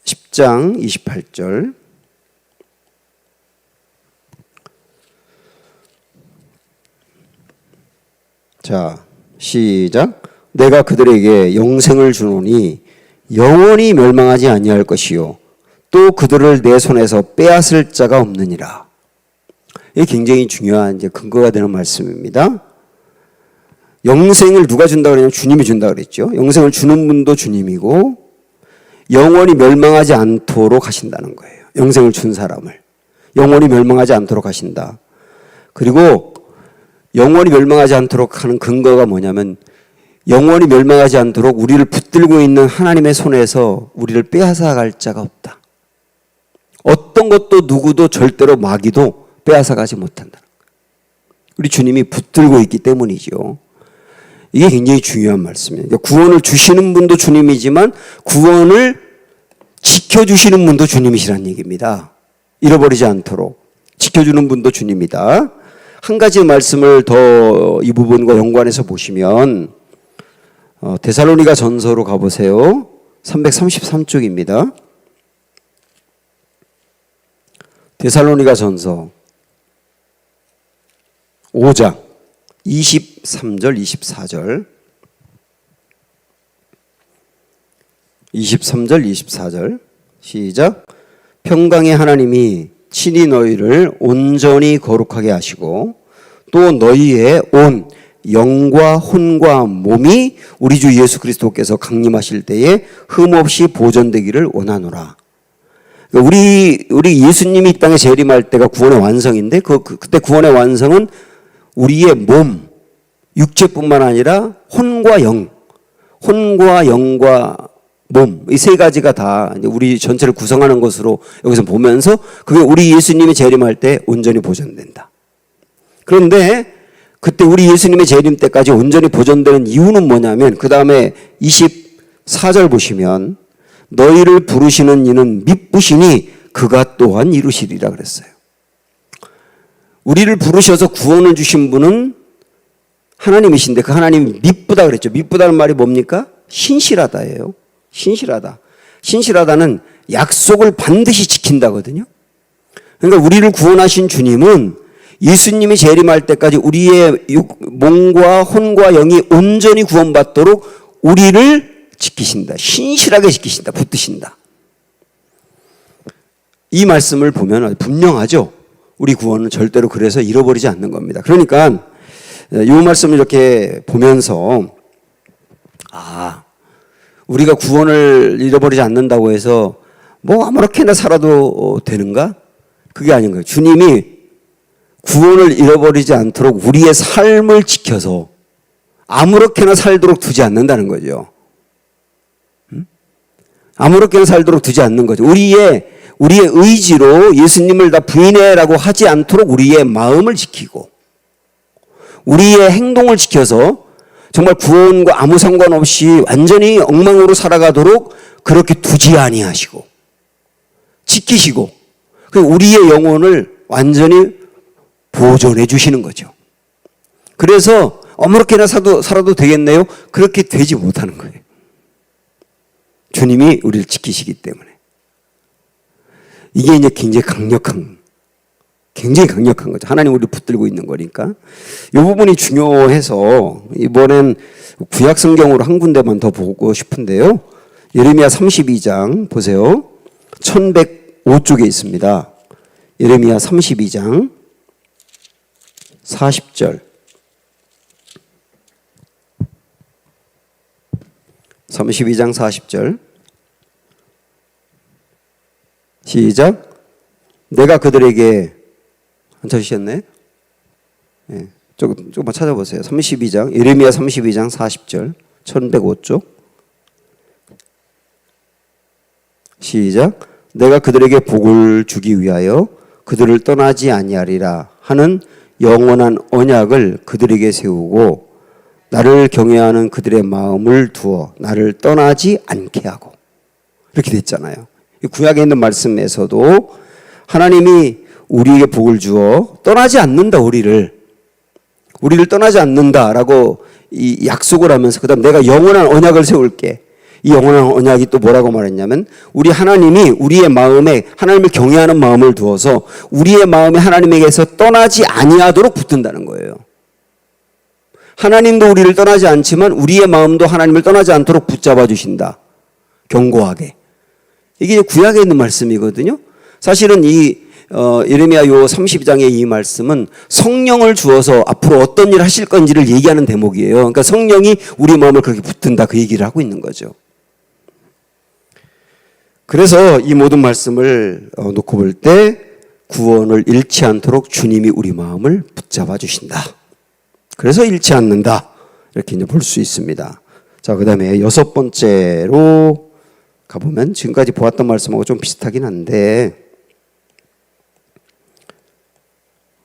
10장 28절 자 시작. 내가 그들에게 영생을 주노니 영원히 멸망하지 아니할 것이요 또 그들을 내 손에서 빼앗을 자가 없느니라. 이게 굉장히 중요한 이제 근거가 되는 말씀입니다. 영생을 누가 준다 그러냐면 주님이 준다 그랬죠. 영생을 주는 분도 주님이고 영원히 멸망하지 않도록 하신다는 거예요. 영생을 준 사람을 영원히 멸망하지 않도록 하신다. 그리고 영원히 멸망하지 않도록 하는 근거가 뭐냐면 영원히 멸망하지 않도록 우리를 붙들고 있는 하나님의 손에서 우리를 빼앗아갈 자가 없다. 어떤 것도 누구도 절대로 마귀도 빼앗아가지 못한다. 우리 주님이 붙들고 있기 때문이죠. 이게 굉장히 중요한 말씀이에요. 구원을 주시는 분도 주님이지만 구원을 지켜주시는 분도 주님이시라는 얘기입니다. 잃어버리지 않도록 지켜주는 분도 주님이다. 한 가지 말씀을 더 이 부분과 연관해서 보시면 데살로니가 전서로 가보세요. 333쪽입니다. 데살로니가 전서 5장 23절 24절 23절 24절 시작. 평강의 하나님이 친히 너희를 온전히 거룩하게 하시고 또 너희의 온 영과 혼과 몸이 우리 주 예수 그리스도께서 강림하실 때에 흠없이 보존되기를 원하노라. 우리 예수님이 이 땅에 재림할 때가 구원의 완성인데 그때 구원의 완성은 우리의 몸, 육체뿐만 아니라 혼과 영과 몸, 이 세 가지가 다 우리 전체를 구성하는 것으로 여기서 보면서 그게 우리 예수님이 재림할 때 온전히 보존된다. 그런데 그때 우리 예수님의 재림 때까지 온전히 보존되는 이유는 뭐냐면 그 다음에 24절 보시면 너희를 부르시는 이는 미쁘시니 그가 또한 이루시리라 그랬어요. 우리를 부르셔서 구원을 주신 분은 하나님이신데 그 하나님이 미쁘다 그랬죠. 미쁘다는 말이 뭡니까? 신실하다예요. 신실하다. 신실하다는 약속을 반드시 지킨다거든요. 그러니까 우리를 구원하신 주님은 예수님이 재림할 때까지 우리의 몸과 혼과 영이 온전히 구원받도록 우리를 지키신다. 신실하게 지키신다. 붙드신다. 이 말씀을 보면 분명하죠. 우리 구원은 절대로 그래서 잃어버리지 않는 겁니다. 그러니까 이 말씀을 이렇게 보면서 우리가 구원을 잃어버리지 않는다고 해서 뭐 아무렇게나 살아도 되는가? 그게 아닌 거예요. 주님이 구원을 잃어버리지 않도록 우리의 삶을 지켜서 아무렇게나 살도록 두지 않는다는 거죠. 아무렇게나 살도록 두지 않는 거죠. 우리의 의지로 예수님을 다 부인해라고 하지 않도록 우리의 마음을 지키고 우리의 행동을 지켜서 정말 구원과 아무 상관없이 완전히 엉망으로 살아가도록 그렇게 두지 아니하시고 지키시고 우리의 영혼을 완전히 보존해 주시는 거죠. 그래서 아무렇게나 살아도 되겠네요? 그렇게 되지 못하는 거예요. 주님이 우리를 지키시기 때문에. 이게 이제 굉장히 강력한 거죠. 하나님 우리를 붙들고 있는 거니까. 이 부분이 중요해서 이번엔 구약 성경으로 한 군데만 더 보고 싶은데요. 예레미야 32장 보세요. 1105쪽에 있습니다. 예레미야 32장 40절. 32장 40절. 시작. 내가 그들에게 안 찾으셨네? 네, 조금만 찾아보세요. 32장, 예레미야 32장 40절, 1105쪽. 시작. 내가 그들에게 복을 주기 위하여 그들을 떠나지 아니하리라 하는 영원한 언약을 그들에게 세우고 나를 경외하는 그들의 마음을 두어 나를 떠나지 않게 하고. 이렇게 됐잖아요. 구약에 있는 말씀에서도 하나님이 우리에게 복을 주어 떠나지 않는다. 우리를 떠나지 않는다라고 이 약속을 하면서 그다음 내가 영원한 언약을 세울게. 이 영원한 언약이 또 뭐라고 말했냐면 우리 하나님이 우리의 마음에 하나님을 경외하는 마음을 두어서 우리의 마음에 하나님에게서 떠나지 아니하도록 붙든다는 거예요. 하나님도 우리를 떠나지 않지만 우리의 마음도 하나님을 떠나지 않도록 붙잡아 주신다. 견고하게. 이게 구약에 있는 말씀이거든요. 사실은 이 예레미야 요 32장의 이 말씀은 성령을 주어서 앞으로 어떤 일을 하실 건지를 얘기하는 대목이에요. 그러니까 성령이 우리 마음을 그렇게 붙든다 그 얘기를 하고 있는 거죠. 그래서 이 모든 말씀을 놓고 볼 때 구원을 잃지 않도록 주님이 우리 마음을 붙잡아 주신다. 그래서 잃지 않는다. 이렇게 이제 볼 수 있습니다. 자, 그 다음에 6번째로 가보면 지금까지 보았던 말씀하고 좀 비슷하긴 한데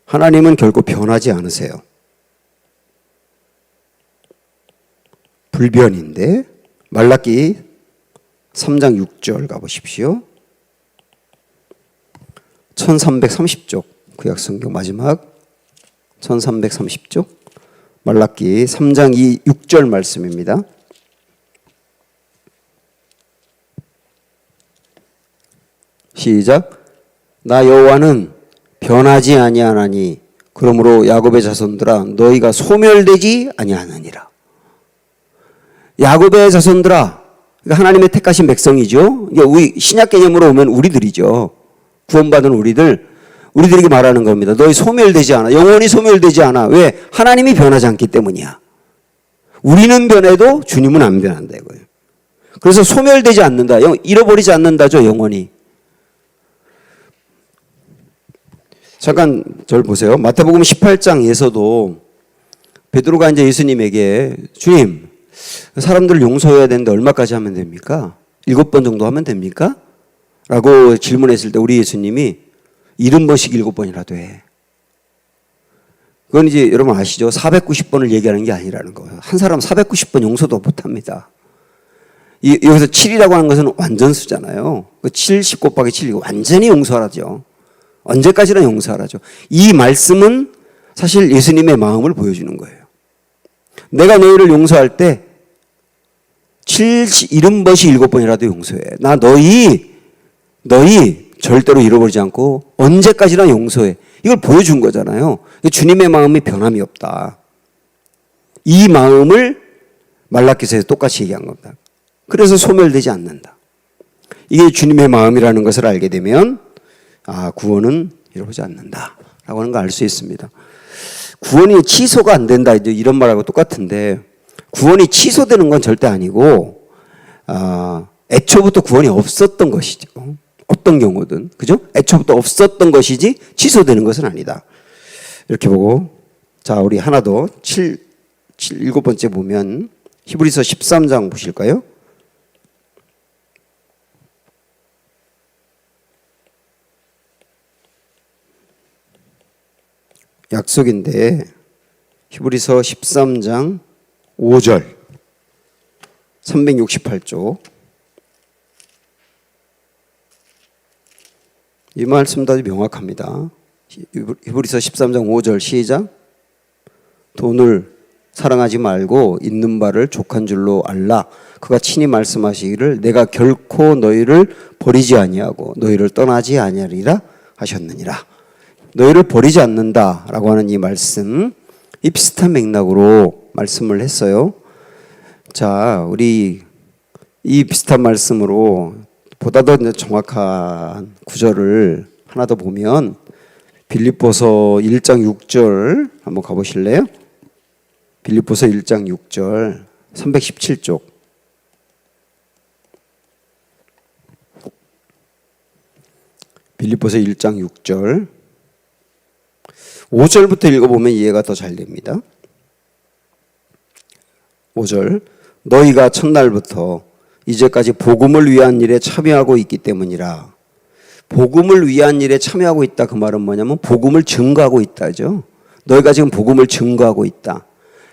하나님은 결코 변하지 않으세요. 불변인데 말라기 3장 6절 가보십시오. 1330쪽 구약성경 마지막 1330쪽 말라기 3장 6절 말씀입니다. 시작. 나 여호와는 변하지 아니하나니 그러므로 야곱의 자손들아 너희가 소멸되지 아니하느니라. 야곱의 자손들아, 그러니까 하나님의 택하신 백성이죠. 우리 신약 개념으로 오면 우리들이죠. 구원받은 우리들에게 말하는 겁니다. 너희 소멸되지 않아. 영원히 소멸되지 않아. 왜? 하나님이 변하지 않기 때문이야. 우리는 변해도 주님은 안 변한다 이거예요. 그래서 소멸되지 않는다. 잃어버리지 않는다죠. 영원히. 잠깐 저를 보세요. 마태복음 18장에서도 베드로가 이제 예수님에게 주님, 사람들을 용서해야 되는데 얼마까지 하면 됩니까? 7번 정도 하면 됩니까? 라고 질문했을 때 우리 예수님이 70번씩 7번이라도 해. 그건 이제 여러분 아시죠? 490번을 얘기하는 게 아니라는 거예요. 한 사람 490번 용서도 못합니다. 여기서 7이라고 하는 것은 완전수잖아요. 70 곱하기 7 이거 완전히 용서하라죠. 언제까지나 용서하라죠. 이 말씀은 사실 예수님의 마음을 보여주는 거예요. 내가 너희를 용서할 때 70번씩 7번이라도 용서해. 나 너희 절대로 잃어버리지 않고 언제까지나 용서해. 이걸 보여준 거잖아요. 주님의 마음이 변함이 없다. 이 마음을 말라기서에서 똑같이 얘기한 겁니다. 그래서 소멸되지 않는다. 이게 주님의 마음이라는 것을 알게 되면 구원은 이루어지지 않는다 라고 하는 걸 알 수 있습니다. 구원이 취소가 안 된다 이런 말하고 똑같은데 구원이 취소되는 건 절대 아니고 애초부터 구원이 없었던 것이죠. 어떤 경우든 그죠? 애초부터 없었던 것이지 취소되는 것은 아니다. 이렇게 보고 자 우리 하나 더 7번째 보면 히브리서 13장 보실까요? 약속인데 히브리서 13장 5절 368쪽 이 말씀도 아주 명확합니다. 히브리서 13장 5절 시작. 돈을 사랑하지 말고 있는 바를 족한 줄로 알라. 그가 친히 말씀하시기를 내가 결코 너희를 버리지 아니하고 너희를 떠나지 아니하리라 하셨느니라. 너희를 버리지 않는다라고 하는 이 말씀, 이 비슷한 맥락으로 말씀을 했어요. 자, 우리 이 비슷한 말씀으로 보다 더 정확한 구절을 하나 더 보면 빌립보서 1장 6절 한번 가보실래요? 빌립보서 1장 6절 317쪽 빌립보서 1장 6절 5절부터 읽어보면 이해가 더 잘 됩니다. 5절 너희가 첫날부터 이제까지 복음을 위한 일에 참여하고 있기 때문이라. 복음을 위한 일에 참여하고 있다 그 말은 뭐냐면 복음을 증거하고 있다죠. 너희가 지금 복음을 증거하고 있다.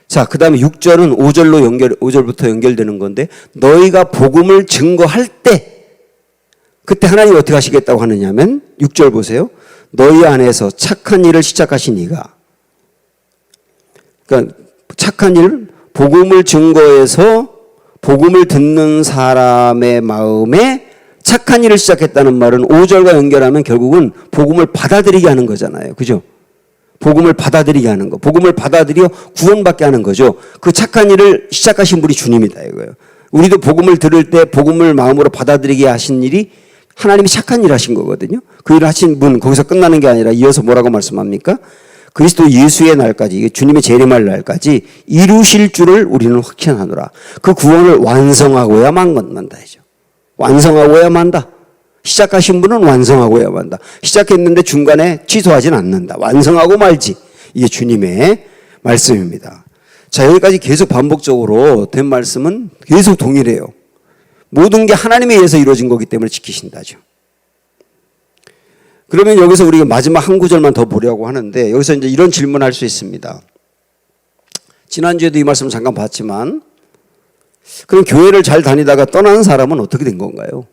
자, 그 다음에 6절은 5절부터 연결되는 건데 너희가 복음을 증거할 때 그때 하나님이 어떻게 하시겠다고 하느냐면 6절 보세요. 너희 안에서 착한 일을 시작하신 이가 그러니까 착한 일 복음을 증거해서 복음을 듣는 사람의 마음에 착한 일을 시작했다는 말은 5절과 연결하면 결국은 복음을 받아들이게 하는 거잖아요. 그죠? 복음을 받아들이게 하는 거. 복음을 받아들여 구원받게 하는 거죠. 그 착한 일을 시작하신 분이 주님이다 이거예요. 우리도 복음을 들을 때 복음을 마음으로 받아들이게 하신 일이 하나님이 착한 일 하신 거거든요. 그 일을 하신 분 거기서 끝나는 게 아니라 이어서 뭐라고 말씀합니까? 그리스도 예수의 날까지 주님의 재림할 날까지 이루실 줄을 우리는 확신하노라. 그 구원을 완성하고야만 만다죠. 완성하고야 만다. 시작하신 분은 완성하고야 만다. 시작했는데 중간에 취소하지는 않는다. 완성하고 말지. 이게 주님의 말씀입니다. 자, 여기까지 계속 반복적으로 된 말씀은 계속 동일해요. 모든 게 하나님에 의해서 이루어진 거기 때문에 지키신다죠. 그러면 여기서 우리가 마지막 한 구절만 더 보려고 하는데 여기서 이제 이런 질문을 할 수 있습니다. 지난주에도 이 말씀 잠깐 봤지만 그럼 교회를 잘 다니다가 떠난 사람은 어떻게 된 건가요?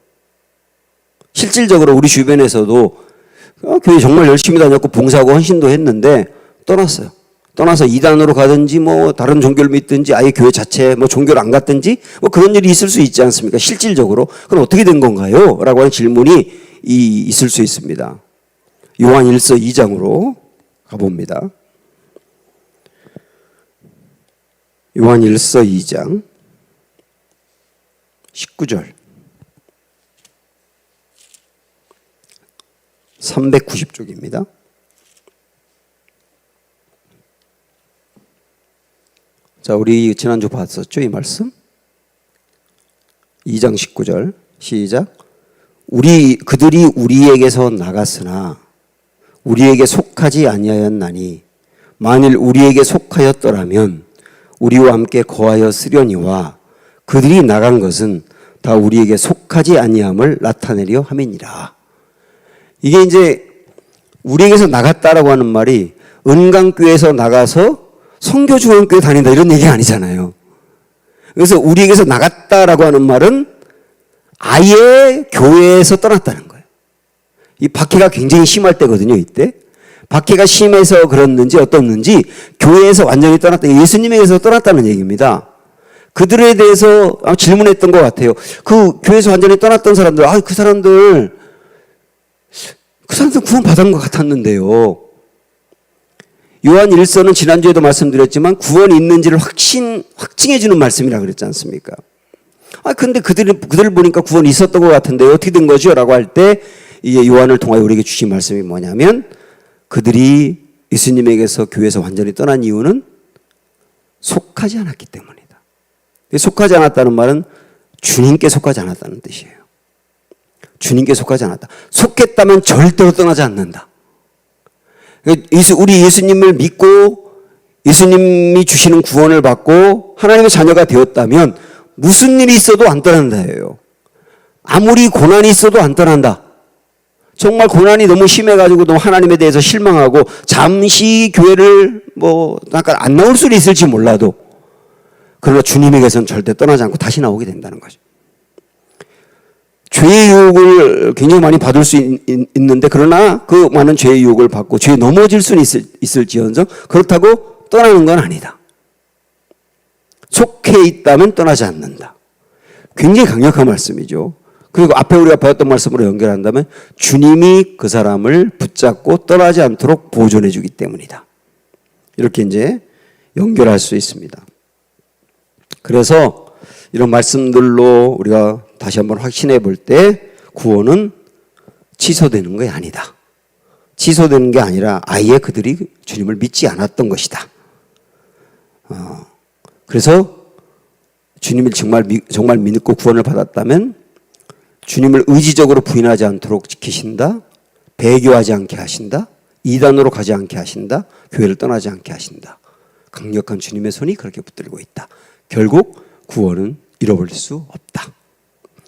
실질적으로 우리 주변에서도 교회 정말 열심히 다녔고 봉사하고 헌신도 했는데 떠났어요. 떠나서 이단으로 가든지 뭐 다른 종교를 믿든지 아예 교회 자체 뭐 종교를 안 갔든지 뭐 그런 일이 있을 수 있지 않습니까? 실질적으로. 그럼 어떻게 된 건가요? 라고 하는 질문이 있을 수 있습니다. 요한 1서 2장으로 가봅니다. 요한 1서 2장 19절 390쪽입니다. 자, 우리 지난주 봤었죠? 이 말씀? 2장 19절 시작. 그들이 우리에게서 나갔으나 우리에게 속하지 아니하였나니 만일 우리에게 속하였더라면 우리와 함께 거하였으려니와 그들이 나간 것은 다 우리에게 속하지 아니함을 나타내려 함이니라. 이게 이제 우리에게서 나갔다라고 하는 말이 은강교회에서 나가서 성교중앙교회 다닌다 이런 얘기가 아니잖아요. 그래서 우리에게서 나갔다라고 하는 말은 아예 교회에서 떠났다는 거예요. 이 박해가 굉장히 심할 때거든요. 이때 박해가 심해서 그랬는지 어떻는지 교회에서 완전히 떠났다. 예수님에게서 떠났다는 얘기입니다. 그들에 대해서 질문했던 것 같아요. 그 교회에서 완전히 떠났던 사람들, 그 사람들 구원 받은 것 같았는데요. 요한 1서는 지난주에도 말씀드렸지만 구원이 있는지를 확증해 주는 말씀이라 그랬지 않습니까? 근데 그들 보니까 구원이 있었던 것 같은데 어떻게 된 거죠? 라고 할 때 이 요한을 통하여 우리에게 주신 말씀이 뭐냐면 그들이 예수님에게서 교회에서 완전히 떠난 이유는 속하지 않았기 때문이다. 속하지 않았다는 말은 주님께 속하지 않았다는 뜻이에요. 주님께 속하지 않았다. 속했다면 절대로 떠나지 않는다. 우리 예수님을 믿고 예수님이 주시는 구원을 받고 하나님의 자녀가 되었다면 무슨 일이 있어도 안 떠난다예요. 아무리 고난이 있어도 안 떠난다. 정말 고난이 너무 심해가지고 너무 하나님에 대해서 실망하고 잠시 교회를 잠깐 안 나올 수는 있을지 몰라도 그러나 주님에게서는 절대 떠나지 않고 다시 나오게 된다는 거죠. 죄의 유혹을 굉장히 많이 받을 수 있는데 그러나 그 많은 죄의 유혹을 받고 죄에 넘어질 수는 있을지언정 그렇다고 떠나는 건 아니다. 속해 있다면 떠나지 않는다. 굉장히 강력한 말씀이죠. 그리고 앞에 우리가 배웠던 말씀으로 연결한다면 주님이 그 사람을 붙잡고 떠나지 않도록 보존해 주기 때문이다. 이렇게 이제 연결할 수 있습니다. 그래서 이런 말씀들로 우리가 다시 한번 확신해 볼 때 구원은 취소되는 것이 아니다. 취소되는 게 아니라 아예 그들이 주님을 믿지 않았던 것이다. 그래서 주님을 정말 믿고 구원을 받았다면 주님을 의지적으로 부인하지 않도록 지키신다. 배교하지 않게 하신다. 이단으로 가지 않게 하신다. 교회를 떠나지 않게 하신다. 강력한 주님의 손이 그렇게 붙들고 있다. 결국 구원은 잃어버릴 수 없다.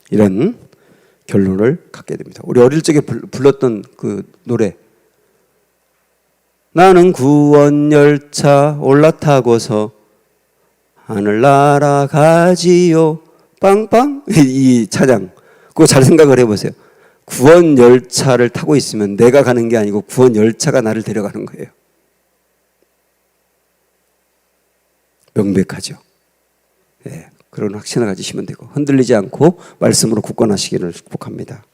이런 결론을 갖게 됩니다. 우리 어릴 적에 불렀던 그 노래 나는 구원열차 올라타고서 하늘 날아가지요 빵빵 이 찬양 그거 잘 생각을 해보세요. 구원열차를 타고 있으면 내가 가는 게 아니고 구원열차가 나를 데려가는 거예요. 명백하죠. 네, 그런 확신을 가지시면 되고 흔들리지 않고 말씀으로 굳건하시기를 축복합니다.